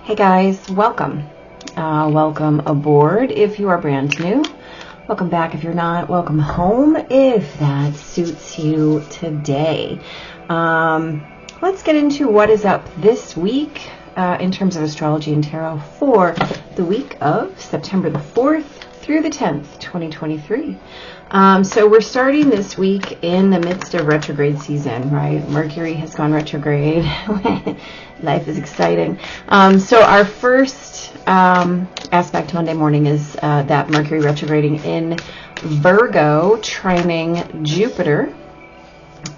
Hey guys, welcome. Welcome aboard if you are brand new. Welcome back if you're not. Welcome home if that suits you today. Let's get into what is up this week in terms of astrology and tarot for the week of September the 4th through the 10th, 2023. So we're starting this week in the midst of retrograde season, right? Mercury has gone retrograde. Life is exciting. So our first aspect Monday morning is that Mercury retrograding in Virgo, trining Jupiter.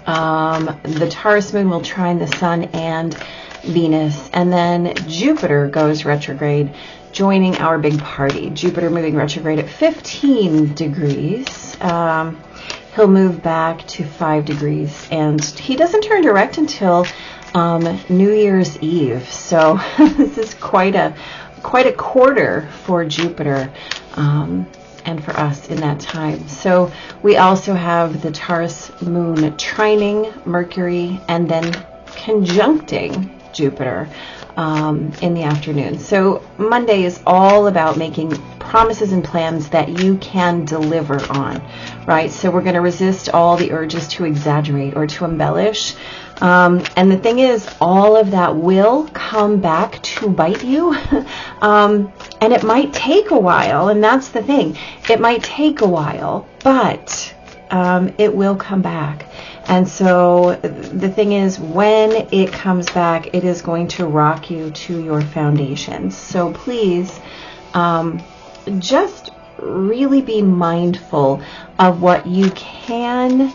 The Taurus moon will trine the sun and Venus, and then Jupiter goes retrograde, joining our big party. Jupiter moving retrograde at 15 degrees. He'll move back to 5 degrees, and he doesn't turn direct until New Year's Eve. So this is quite a quarter for Jupiter and for us in that time. So we also have the Taurus moon trining Mercury and then conjuncting Jupiter in the afternoon. So Monday is all about making promises and plans that you can deliver on, right? So we're going to resist all the urges to exaggerate or to embellish. And the thing is, all of that will come back to bite you. And it might take a while. And that's the thing. It might take a while, but it will come back. And so the thing is, when it comes back, it is going to rock you to your foundations. So please, just really be mindful of what you can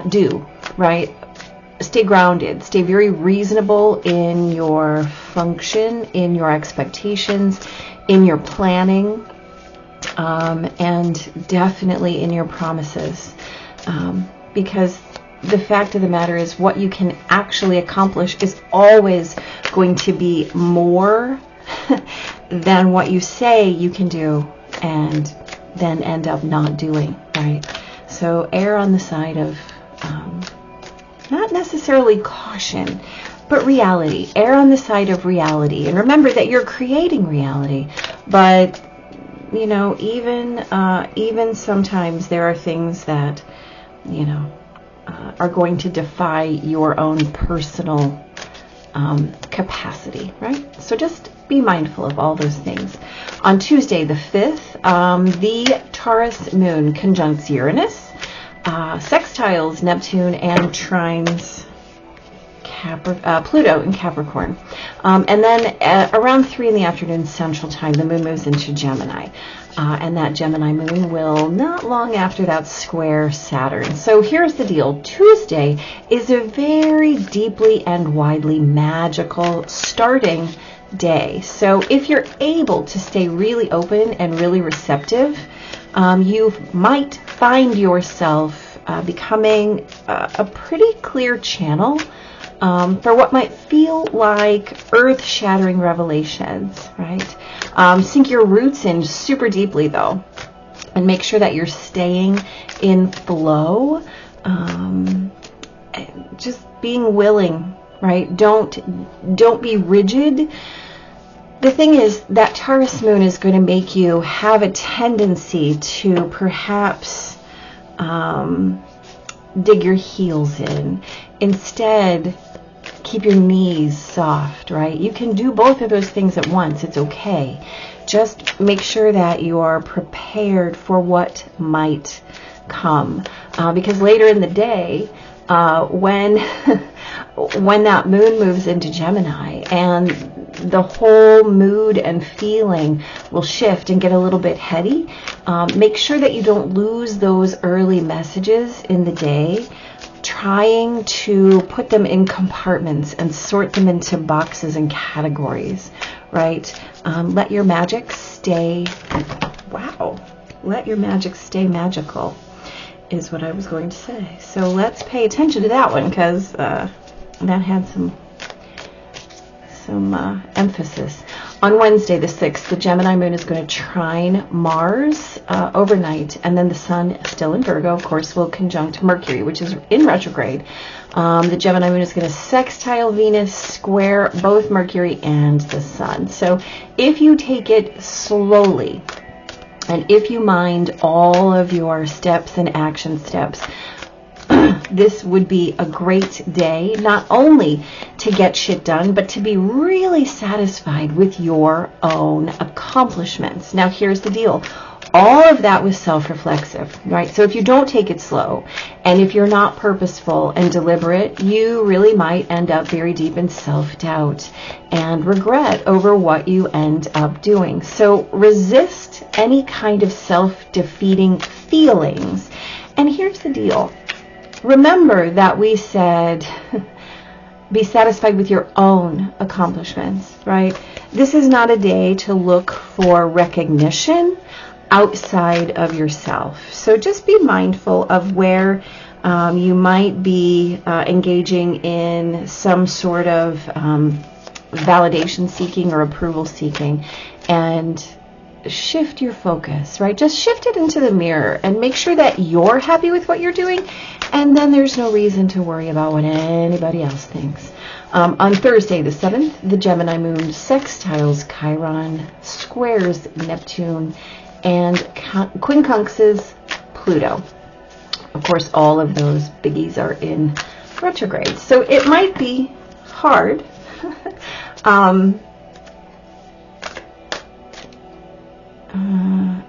do, right? Stay grounded, stay very reasonable in your function, in your expectations, in your planning, and definitely in your promises. Because the fact of the matter is, what you can actually accomplish is always going to be more than what you say you can do and then end up not doing, right? So err on the side of not necessarily caution, but reality. Err on the side of reality. And remember that you're creating reality. But, you know, even sometimes there are things that, you know, are going to defy your own personal capacity, right? So just be mindful of all those things. On Tuesday the 5th, the Taurus moon conjuncts Uranus, sextiles Neptune, and trines Pluto in Capricorn. And then around 3 in the afternoon Central Time, the moon moves into Gemini. And that Gemini moon will not long after that square Saturn. So here's the deal. Tuesday is a very deeply and widely magical starting day. So if you're able to stay really open and really receptive, you might find yourself becoming a pretty clear channel for what might feel like earth-shattering revelations, right? Sink your roots in super deeply, though, and make sure that you're staying in flow, just being willing, right? Don't be rigid. The thing is that Taurus moon is going to make you have a tendency to perhaps dig your heels in. Instead, keep your knees soft, right? You can do both of those things at once. It's okay. Just make sure that you are prepared for what might come. Because later in the day, when that moon moves into Gemini, and the whole mood and feeling will shift and get a little bit heady, make sure that you don't lose those early messages in the day, trying to put them in compartments and sort them into boxes and categories, right? Let your magic stay, let your magic stay magical is what I was going to say. So let's pay attention to that one, because that had some emphasis. On Wednesday, the 6th, the Gemini moon is going to trine Mars overnight, and then the sun, still in Virgo, of course, will conjunct Mercury, which is in retrograde. The Gemini moon is going to sextile Venus, square both Mercury and the sun. So if you take it slowly, and if you mind all of your steps and action steps, this would be a great day, not only to get shit done, but to be really satisfied with your own accomplishments. Now, here's the deal. All of that was self-reflexive, right? So if you don't take it slow, and if you're not purposeful and deliberate, you really might end up very deep in self-doubt and regret over what you end up doing. So resist any kind of self-defeating feelings. And here's the deal. Remember that we said be satisfied with your own accomplishments, right? This is not a day to look for recognition outside of yourself. So just be mindful of where you might be engaging in some sort of validation seeking or approval seeking, and shift your focus, right? Just shift it into the mirror and make sure that you're happy with what you're doing, and then there's no reason to worry about what anybody else thinks. On Thursday, the 7th, the Gemini moon sextiles Chiron, squares Neptune, and quincunxes Pluto. Of course, all of those biggies are in retrograde. So it might be hard.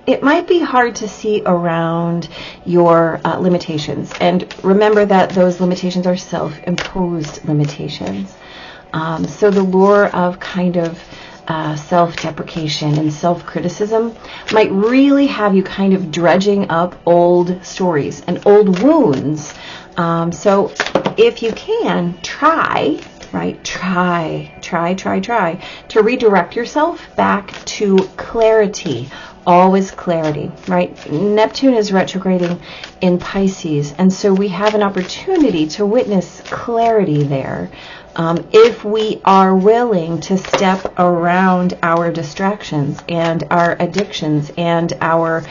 It might be hard to see around your limitations. And remember that those limitations are self-imposed limitations. So the lure of kind of self-deprecation and self-criticism might really have you kind of dredging up old stories and old wounds. So if you can, try to redirect yourself back to clarity. Always clarity, right? Neptune is retrograding in Pisces, and so we have an opportunity to witness clarity there. If we are willing to step around our distractions and our addictions and our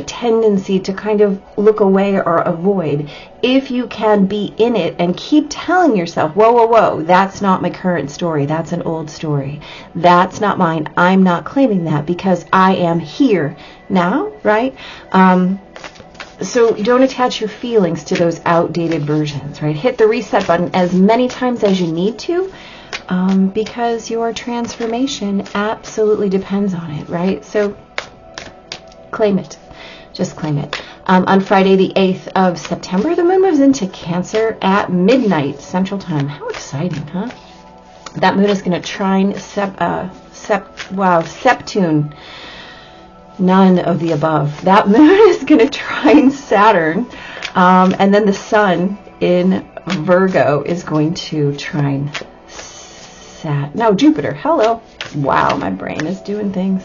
tendency to kind of look away or avoid, if you can be in it and keep telling yourself, whoa, that's not my current story, that's an old story, that's not mine, I'm not claiming that because I am here now, right? So don't attach your feelings to those outdated versions, right? Hit the reset button as many times as you need to, because your transformation absolutely depends on it, right? So claim it. Just claim it. On Friday, the 8th of September, the moon moves into Cancer at midnight Central Time. How exciting, huh? That moon is going to trine Septune. None of the above. That moon is going to trine Saturn. And then the sun in Virgo is going to trine Jupiter. Hello. Wow, my brain is doing things.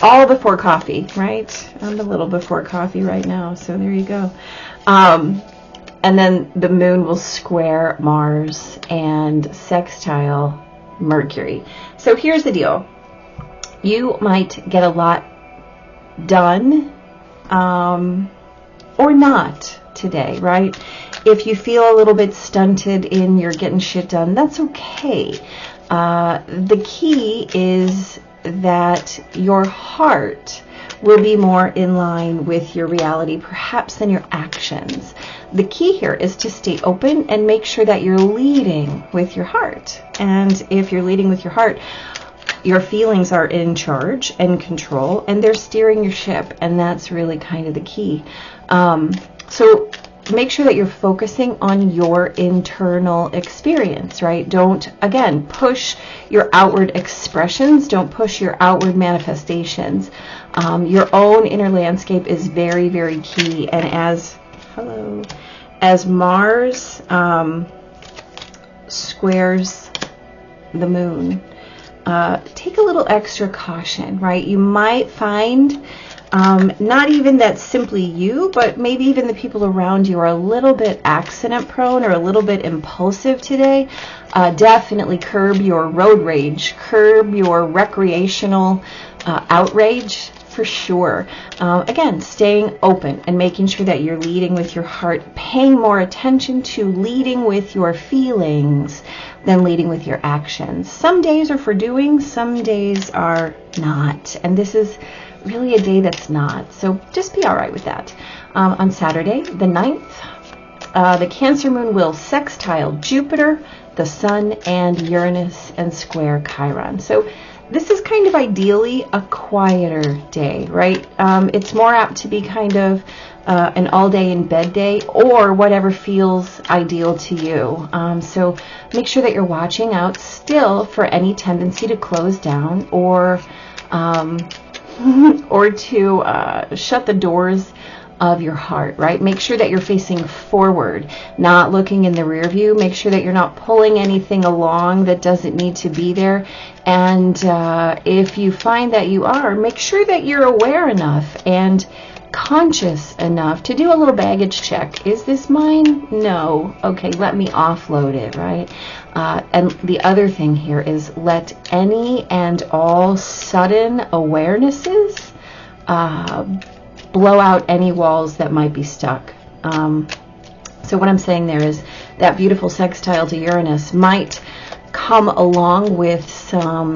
All before coffee, right? I'm a little before coffee right now, so there you go. And then the moon will square Mars and sextile Mercury. So here's the deal. You might get a lot done, or not today, right? If you feel a little bit stunted in your getting shit done, that's okay. The key is that your heart will be more in line with your reality, perhaps, than your actions. The key here is to stay open and make sure that you're leading with your heart. And if you're leading with your heart, your feelings are in charge and control, and they're steering your ship, and that's really kind of the key. So make sure that you're focusing on your internal experience, right? Don't, again, push your outward expressions. Don't push your outward manifestations. Your own inner landscape is very, very key. And as Mars squares the moon, take a little extra caution, right? You might find Not even that simply you, but maybe even the people around you are a little bit accident prone or a little bit impulsive today. Definitely curb your road rage, curb your recreational outrage for sure. Again, staying open and making sure that you're leading with your heart, paying more attention to leading with your feelings than leading with your actions. Some days are for doing, some days are not. And this is really a day that's not. So just be all right with that. On Saturday, the 9th, the Cancer moon will sextile Jupiter, the Sun, and Uranus, and square Chiron. So this is kind of ideally a quieter day, right? It's more apt to be kind of an all day in bed day, or whatever feels ideal to you. So make sure that you're watching out still for any tendency to close down or to shut the doors of your heart, right? Make sure that you're facing forward, not looking in the rear view. Make sure that you're not pulling anything along that doesn't need to be there. And if you find that you are, make sure that you're aware enough and conscious enough to do a little baggage check. Is this mine? No. Okay, let me offload it, right? And the other thing here is let any and all sudden awarenesses blow out any walls that might be stuck. So what I'm saying there is that beautiful sextile to Uranus might come along with some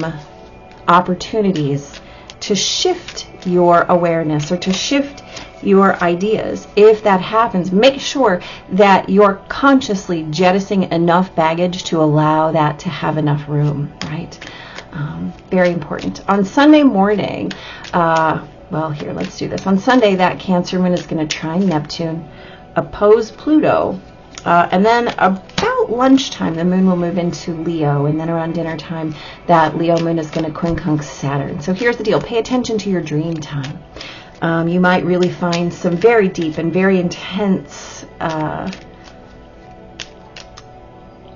opportunities to shift your awareness or to shift your ideas. If that happens, make sure that you're consciously jettisoning enough baggage to allow that to have enough room, right? Very important. On Sunday morning, well, here, let's do this. On Sunday, that Cancer moon is going to trine Neptune, oppose Pluto, and then about lunchtime, the moon will move into Leo, and then around dinner time, that Leo moon is going to quincunx Saturn. So here's the deal. Pay attention to your dream time. You might really find some very deep and very intense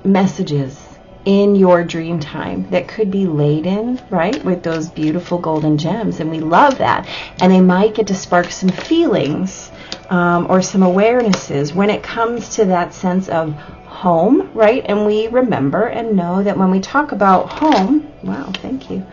messages in your dream time that could be laden, right, with those beautiful golden gems, and we love that. And they might get to spark some feelings or some awarenesses when it comes to that sense of home, right? And we remember and know that when we talk about home, wow, thank you,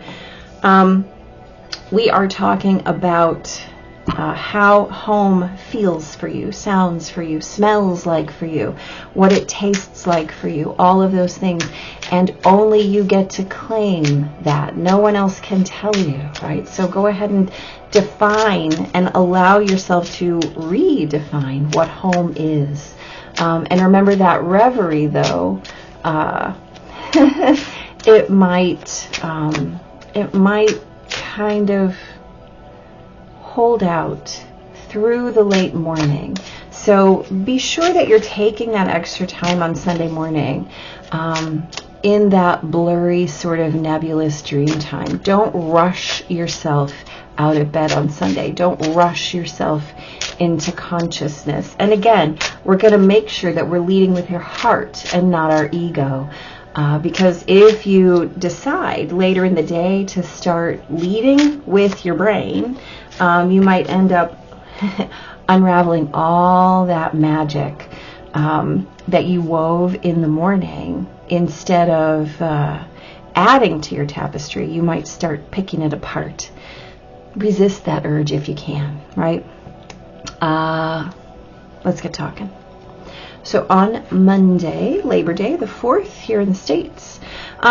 we are talking about how home feels for you, sounds for you, smells like for you, what it tastes like for you, all of those things. And only you get to claim that. No one else can tell you, right? So go ahead and define and allow yourself to redefine what home is. And remember that reverie, though, it might kind of hold out through the late morning. So be sure that you're taking that extra time on Sunday morning in that blurry sort of nebulous dream time. Don't rush yourself out of bed on Sunday. Don't rush yourself into consciousness. And again, we're going to make sure that we're leading with your heart and not our ego. Because if you decide later in the day to start leading with your brain, you might end up unraveling all that magic that you wove in the morning. Instead of adding to your tapestry, you might start picking it apart. Resist that urge if you can, right? Let's get talking. So on Monday, Labor Day, the 4th, here in the States,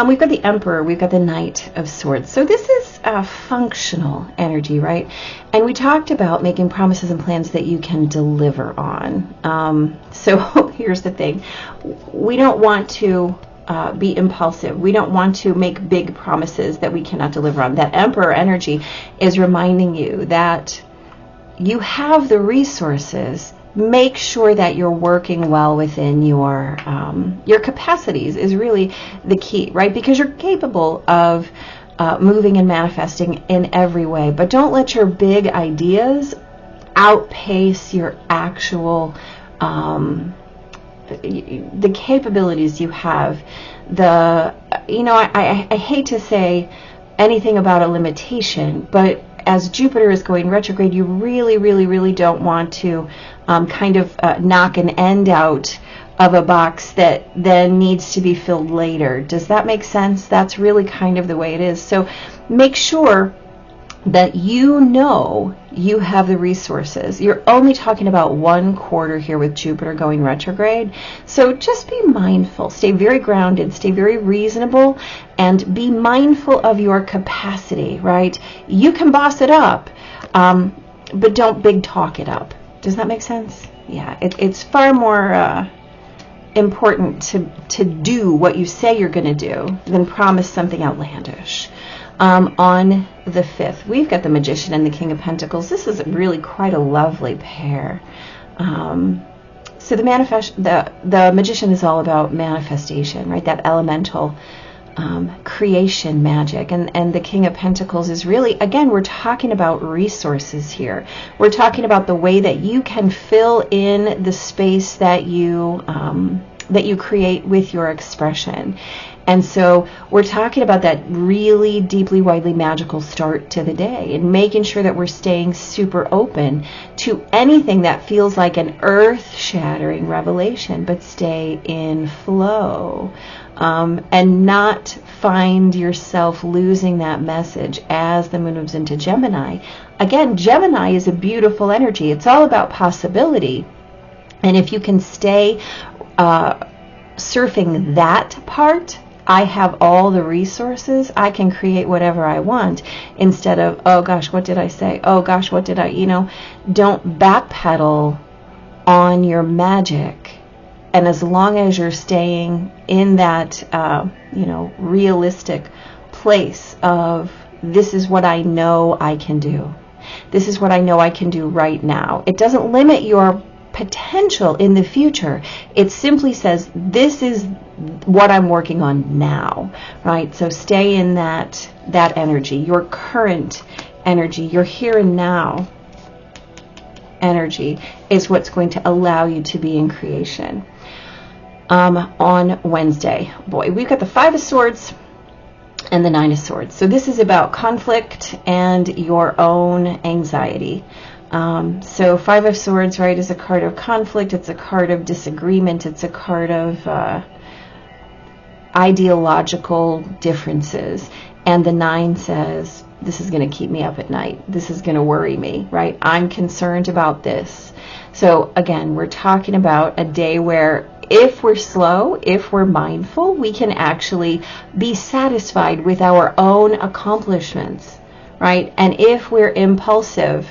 we've got the Emperor, we've got the Knight of Swords. So this is a functional energy, right? And we talked about making promises and plans that you can deliver on. So here's the thing. We don't want to be impulsive. We don't want to make big promises that we cannot deliver on. That Emperor energy is reminding you that you have the resources. Make sure that you're working well within your capacities is really the key, right? Because you're capable of moving and manifesting in every way. But don't let your big ideas outpace your actual the capabilities you have. I hate to say anything about a limitation, but as Jupiter is going retrograde, you really, really, really don't want to kind of knock an end out of a box that then needs to be filled later. Does that make sense? That's really kind of the way it is. So make sure that you know you have the resources. You're only talking about 1 quarter here with Jupiter going retrograde. So just be mindful, stay very grounded, stay very reasonable, and be mindful of your capacity, right? You can boss it up, but don't big talk it up. Does that make sense? Yeah, it's far more important to do what you say you're going to do than promise something outlandish. On the 5th, we've got the Magician and the King of Pentacles. This is really quite a lovely pair. So the Magician is all about manifestation, right? That elemental creation magic. And the King of Pentacles is really, again, we're talking about resources here. We're talking about the way that you can fill in the space that you create with your expression. And so we're talking about that really deeply, widely magical start to the day and making sure that we're staying super open to anything that feels like an earth-shattering revelation, but stay in flow, and not find yourself losing that message as the moon moves into Gemini. Again, Gemini is a beautiful energy. It's all about possibility. And if you can stay surfing that part, I have all the resources, I can create whatever I want, instead of, oh gosh, what did I say? Oh gosh, what did I, don't backpedal on your magic. And as long as you're staying in that, realistic place of, this is what I know I can do. This is what I know I can do right now. It doesn't limit your potential in the future. It simply says, this is what I'm working on now, right? So stay in that energy, your current energy, your here and now energy is what's going to allow you to be in creation. On Wednesday, boy, we've got the 5 of Swords and the 9 of Swords. So this is about conflict and your own anxiety. So 5 of Swords, right, is a card of conflict. It's a card of disagreement. It's a card of ideological differences. And the 9 says, this is going to keep me up at night. This is going to worry me, right? I'm concerned about this. So again, we're talking about a day where if we're slow, if we're mindful, we can actually be satisfied with our own accomplishments, right? And if we're impulsive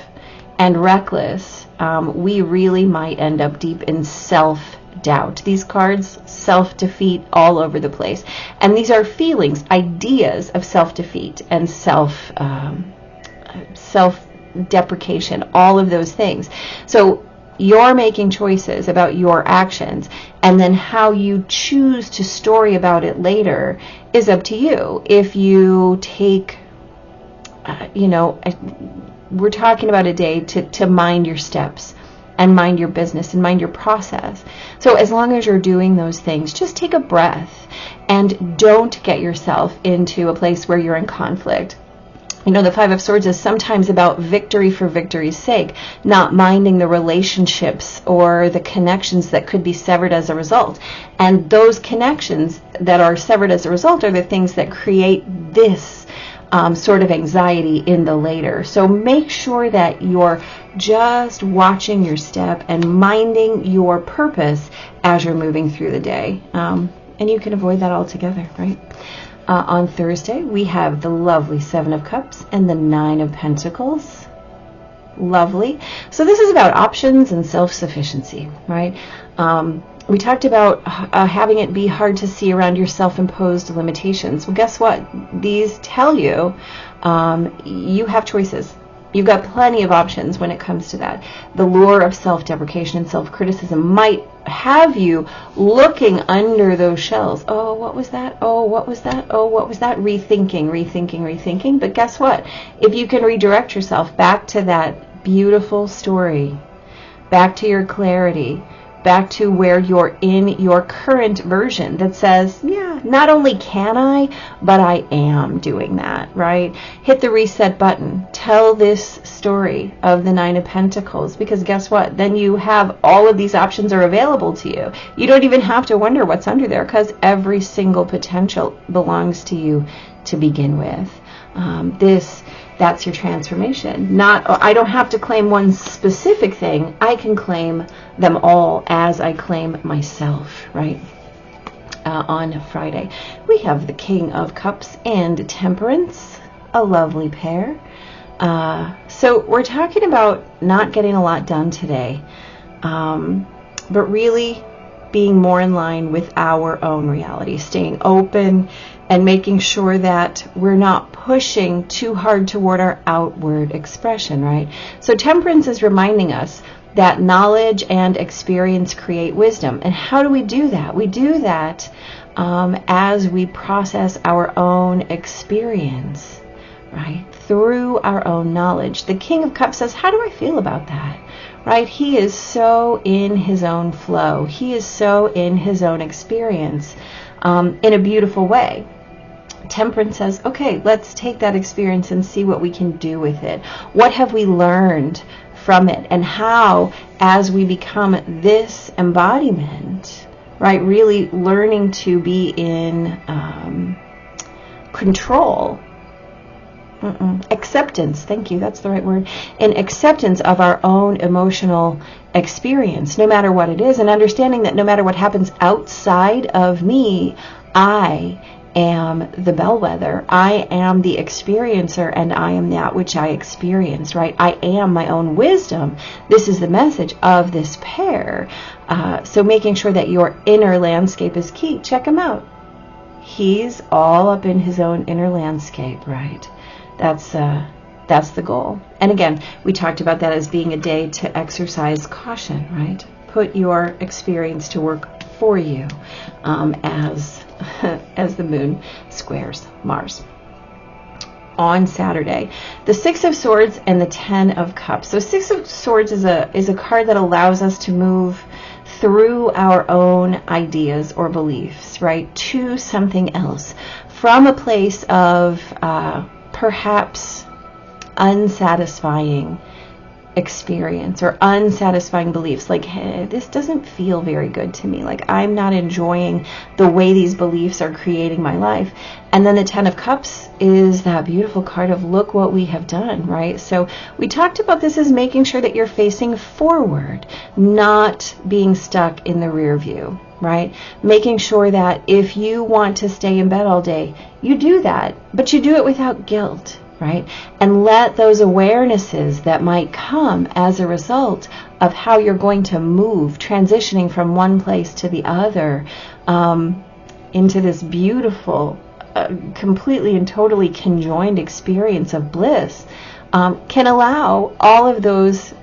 and reckless, we really might end up deep in self-doubt. These cards, self-defeat all over the place. And these are feelings, ideas of self-defeat and self-deprecation, all of those things. So you're making choices about your actions, and then how you choose to story about it later is up to you. If you take, we're talking about a day to mind your steps and mind your business and mind your process. So as long as you're doing those things, just take a breath and don't get yourself into a place where you're in conflict. The 5 of Swords is sometimes about victory for victory's sake, not minding the relationships or the connections that could be severed as a result. And those connections that are severed as a result are the things that create this sort of anxiety in the later. So make sure that you're just watching your step and minding your purpose as you're moving through the day. And you can avoid that altogether, right? On Thursday, we have the lovely 7 of Cups and the 9 of Pentacles. Lovely. So this is about options and self-sufficiency, right? We talked about having it be hard to see around your self-imposed limitations. Well, guess what? These tell you you have choices. You've got plenty of options when it comes to that. The lure of self-deprecation and self-criticism might have you looking under those shells. Oh, what was that? Oh, what was that? Oh, what was that? Rethinking. But guess what? If you can redirect yourself back to that beautiful story, back to your clarity, back to where you're in your current version that says, yeah, not only can I, but I am doing that, right? Hit the reset button. Tell this story of the Nine of Pentacles, because guess what? Then you have all of these options are available to you. You don't even have to wonder what's under there, because every single potential belongs to you to begin with. That's your transformation. I don't have to claim one specific thing. I can claim them all as I claim myself, right? On Friday, we have the King of Cups and Temperance, a lovely pair. So we're talking about not getting a lot done today, but really being more in line with our own reality, staying open and making sure that we're not pushing too hard toward our outward expression, right? So Temperance is reminding us that knowledge and experience create wisdom. And how do we do that? We do that as we process our own experience, right? Through our own knowledge. The King of Cups says, how do I feel about that? Right? He is so in his own flow. He is so in his own experience in a beautiful way. Temperance says, okay, let's take that experience and see what we can do with it. What have we learned from it? And how, as we become this embodiment, right, really learning to be in control, acceptance, thank you, that's the right word, in acceptance of our own emotional experience, no matter what it is, and understanding that no matter what happens outside of me, I am the bellwether. I am the experiencer, and I am that which I experience, right? I am my own wisdom. This is the message of this pair. So making sure that your inner landscape is key. Check him out. He's all up in his own inner landscape, right? That's the goal. And again, we talked about that as being a day to exercise caution, right? Put your experience to work for you as the moon squares Mars. On Saturday, the Six of Swords and the Ten of Cups. So Six of Swords is a card that allows us to move through our own ideas or beliefs, right, to something else from a place of perhaps unsatisfying experience or unsatisfying beliefs, like, hey, this doesn't feel very good to me, like I'm not enjoying the way these beliefs are creating my life. And then the Ten of Cups is that beautiful card of look what we have done, right? So we talked about this as making sure that you're facing forward, not being stuck in the rear view, right? Making sure that if you want to stay in bed all day, you do that, but you do it without guilt, right? And let those awarenesses that might come as a result of how you're going to move, transitioning from one place to the other, into this beautiful, completely and totally conjoined experience of bliss, can allow all of those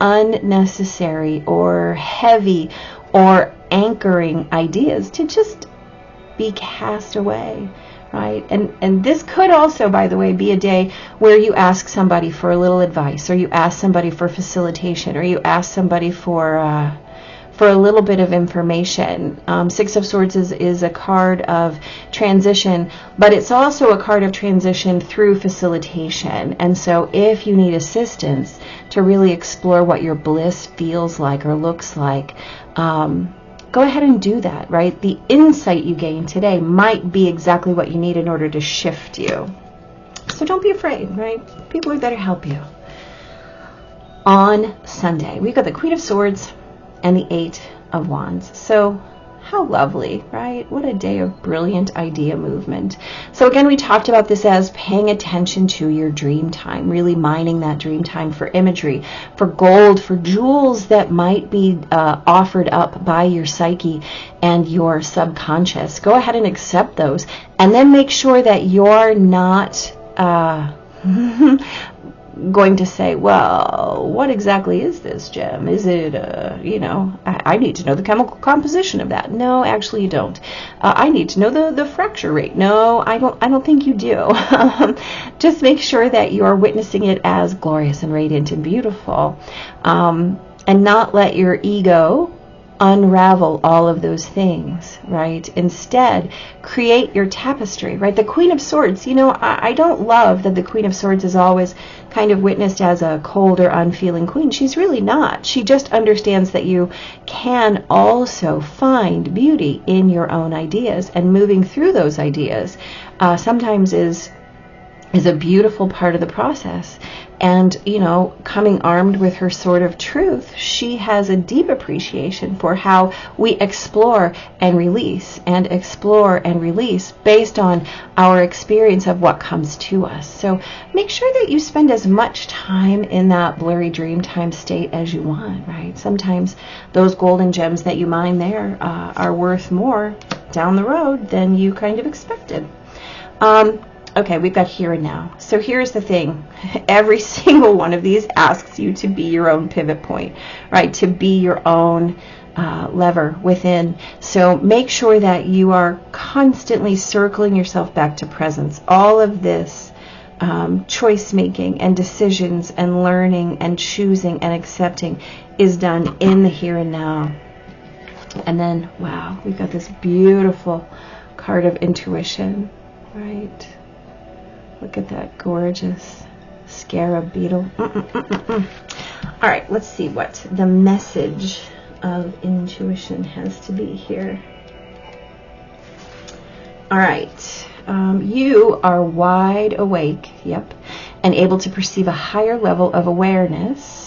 unnecessary or heavy or anchoring ideas to just be cast away. Right? And this could also, by the way, be a day where you ask somebody for a little advice, or you ask somebody for facilitation, or you ask somebody for a little bit of information. Six of Swords is a card of transition, but it's also a card of transition through facilitation. And so if you need assistance to really explore what your bliss feels like or looks like, go ahead and do that, right? The insight you gain today might be exactly what you need in order to shift you. So don't be afraid, right? People are there to help you. On Sunday, we've got the Queen of Swords and the Eight of Wands. So how lovely, right? What a day of brilliant idea movement. So again, we talked about this as paying attention to your dream time, really mining that dream time for imagery, for gold, for jewels that might be offered up by your psyche and your subconscious. Go ahead and accept those, and then make sure that you're not going to say, well, what exactly is this gem? Is it, I need to know the chemical composition of that. No, actually you don't. I need to know the fracture rate. No, I don't think you do. Just make sure that you're witnessing it as glorious and radiant and beautiful, and not let your ego unravel all of those things, right? Instead, create your tapestry, right? The Queen of Swords, you know, I don't love that the Queen of Swords is always kind of witnessed as a cold or unfeeling queen. She's really not. She just understands that you can also find beauty in your own ideas, and moving through those ideas sometimes is a beautiful part of the process. And, you know, coming armed with her sword of truth, she has a deep appreciation for how we explore and release based on our experience of what comes to us. So make sure that you spend as much time in that blurry dream time state as you want, right? Sometimes those golden gems that you mine there are worth more down the road than you kind of expected. Okay, we've got here and now. So here's the thing. Every single one of these asks you to be your own pivot point, right? To be your own lever within. So make sure that you are constantly circling yourself back to presence. All of this choice making and decisions and learning and choosing and accepting is done in the here and now. And then, wow, we've got this beautiful card of intuition, right? Look at that gorgeous scarab beetle. All right, let's see what the message of intuition has to be here. All right, you are wide awake, yep, and able to perceive a higher level of awareness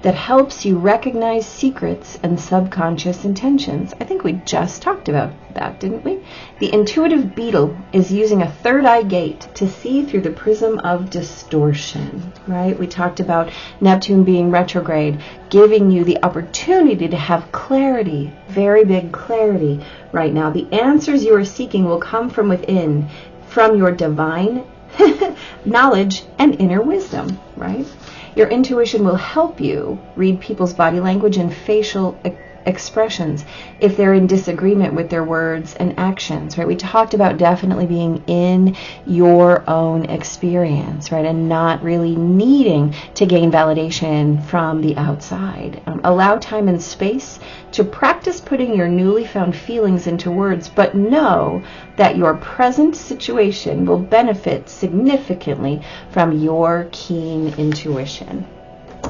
that helps you recognize secrets and subconscious intentions. I think we just talked about that, didn't we? The intuitive beetle is using a third eye gate to see through the prism of distortion, right? We talked about Neptune being retrograde, giving you the opportunity to have clarity, very big clarity right now. The answers you are seeking will come from within, from your divine knowledge and inner wisdom, right? Your intuition will help you read people's body language and facial expressions if they're in disagreement with their words and actions, right? We talked about definitely being in your own experience, right? And not really needing to gain validation from the outside. Allow time and space to practice putting your newly found feelings into words, but know that your present situation will benefit significantly from your keen intuition.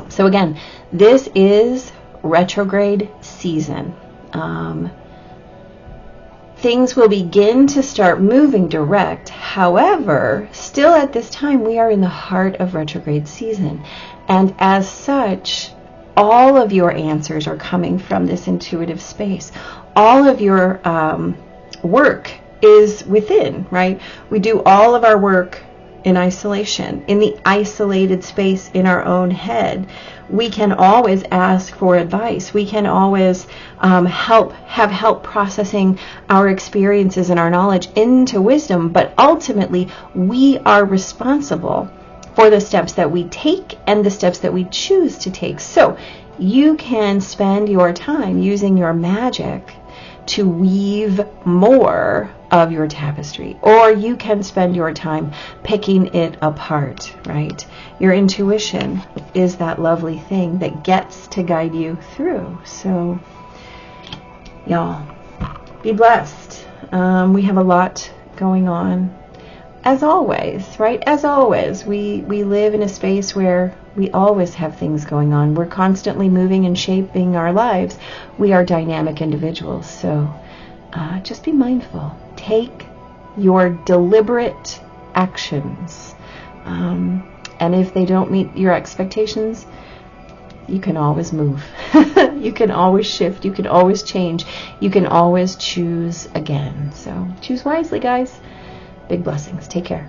So again, this is retrograde season. Things will begin to start moving direct. However, still at this time, we are in the heart of retrograde season. And as such, all of your answers are coming from this intuitive space. All of your work is within, right? We do all of our work in isolation, in the isolated space in our own head. We can always ask for advice. We can always have help processing our experiences and our knowledge into wisdom, but ultimately we are responsible for the steps that we take and the steps that we choose to take. So you can spend your time using your magic to weave more of your tapestry, or you can spend your time picking it apart, right? Your intuition is that lovely thing that gets to guide you through. So, y'all, be blessed. We have a lot going on. As always, right? As always, we live in a space where we always have things going on. We're constantly moving and shaping our lives. We are dynamic individuals, so just be mindful. Take your deliberate actions. And if they don't meet your expectations, you can always move. You can always shift. You can always change. You can always choose again. So choose wisely, guys. Big blessings. Take care.